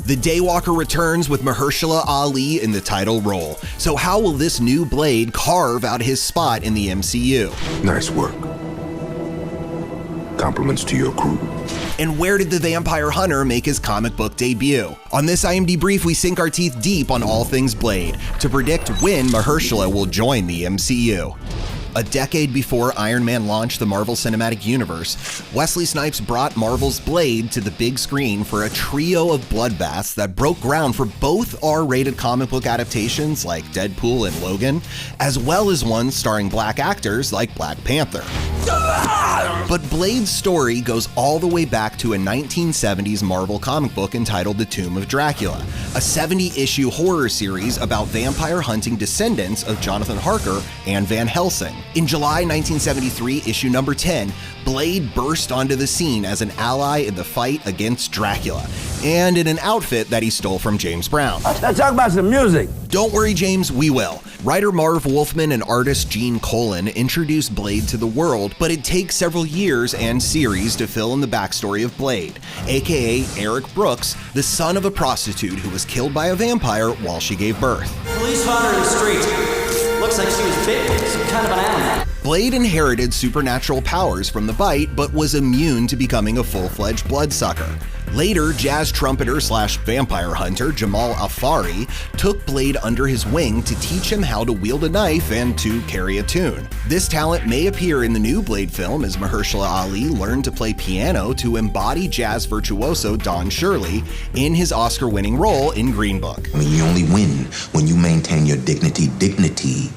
The Daywalker returns with Mahershala Ali in the title role. So how will this new Blade carve out his spot in the MCU? Nice work. Compliments to your crew. And where did the Vampire Hunter make his comic book debut? On this IMD Brief, we sink our teeth deep on all things Blade to predict when Mahershala will join the MCU. A decade before Iron Man launched the Marvel Cinematic Universe, Wesley Snipes brought Marvel's Blade to the big screen for a trio of bloodbaths that broke ground for both R-rated comic book adaptations like Deadpool and Logan, as well as ones starring black actors like Black Panther. But Blade's story goes all the way back to a 1970s Marvel comic book entitled The Tomb of Dracula, a 70-issue horror series about vampire hunting descendants of Jonathan Harker and Van Helsing. In July 1973, issue number 10, Blade burst onto the scene as an ally in the fight against Dracula, and in an outfit that he stole from James Brown. Let's talk about some music. Don't worry, James, we will. Writer Marv Wolfman and artist Gene Colan introduced Blade to the world, but it takes several years and series to fill in the backstory of Blade, aka Eric Brooks, the son of a prostitute who was killed by a vampire while she gave birth. Police found her in the street. Looks like she was bit with some kind of an animal. Blade inherited supernatural powers from the bite, but was immune to becoming a full-fledged bloodsucker. Later, jazz trumpeter / vampire hunter Jamal Afari took Blade under his wing to teach him how to wield a knife and to carry a tune. This talent may appear in the new Blade film as Mahershala Ali learned to play piano to embody jazz virtuoso Don Shirley in his Oscar-winning role in Green Book. I mean, you only win when you maintain your dignity. Dignity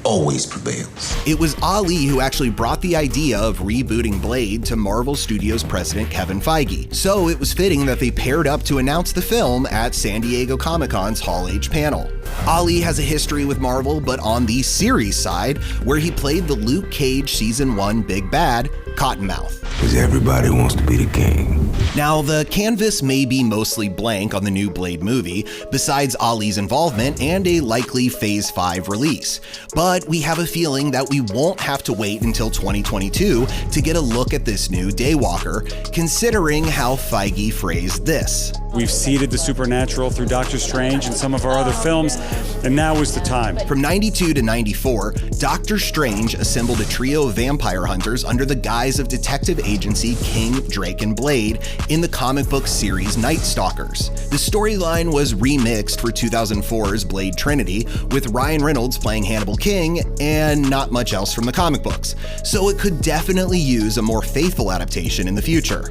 always prevails. It was Ali who actually brought the idea of rebooting Blade to Marvel Studios president Kevin Feige, so it was fitting that they paired up to announce the film at San Diego Comic-Con's Hall H panel. Ali has a history with Marvel, but on the series side, where he played the Luke Cage Season 1 Big Bad, Cottonmouth. Because everybody wants to be the king. Now, the canvas may be mostly blank on the new Blade movie, besides Ali's involvement and a likely Phase 5 release. But we have a feeling that we won't have to wait until 2022 to get a look at this new Daywalker, considering how Feige phrased this. We've seeded the supernatural through Doctor Strange and some of our other films, and now is the time. From 92 to 94, Doctor Strange assembled a trio of vampire hunters under the guise of detective agency King, Drake, and Blade in the comic book series Night Stalkers. The storyline was remixed for 2004's Blade Trinity, with Ryan Reynolds playing Hannibal King and not much else from the comic books, so it could definitely use a more faithful adaptation in the future.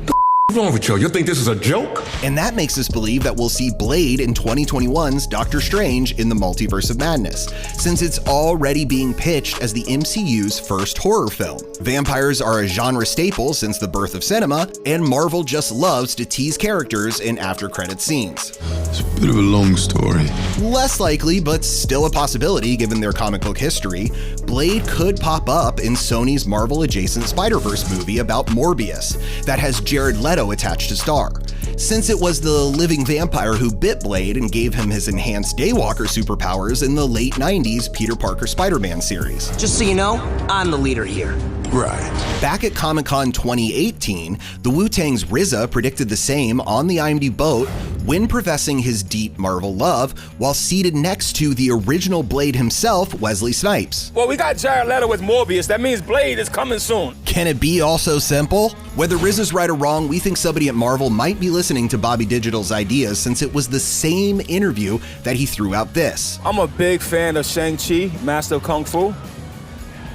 What's wrong with you? You think this is a joke? And that makes us believe that we'll see Blade in 2021's Doctor Strange in the Multiverse of Madness, since it's already being pitched as the MCU's first horror film. Vampires are a genre staple since the birth of cinema, and Marvel just loves to tease characters in after-credit scenes. It's a bit of a long story. Less likely, but still a possibility given their comic book history, Blade could pop up in Sony's Marvel-adjacent Spider-Verse movie about Morbius that has Jared Leto attached to star. Since it was the living vampire who bit Blade and gave him his enhanced Daywalker superpowers in the late 90s Peter Parker Spider-Man series. Just so you know, I'm the leader here. Right. Back at Comic-Con 2018, the Wu-Tang's RZA predicted the same on the IMD boat when professing his deep Marvel love while seated next to the original Blade himself, Wesley Snipes. Well, we got Jared Leto with Morbius. That means Blade is coming soon. Can it be all so simple? Whether RZA's right or wrong, we think somebody at Marvel might be listening to Bobby Digital's ideas, since it was the same interview that he threw out this. I'm a big fan of Shang-Chi, Master of Kung Fu.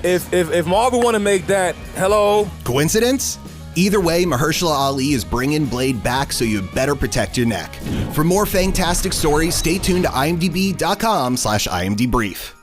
If Marvel want to make that, hello? Coincidence? Either way, Mahershala Ali is bringing Blade back, so you better protect your neck. For more fantastic stories, stay tuned to imdb.com/imdbrief.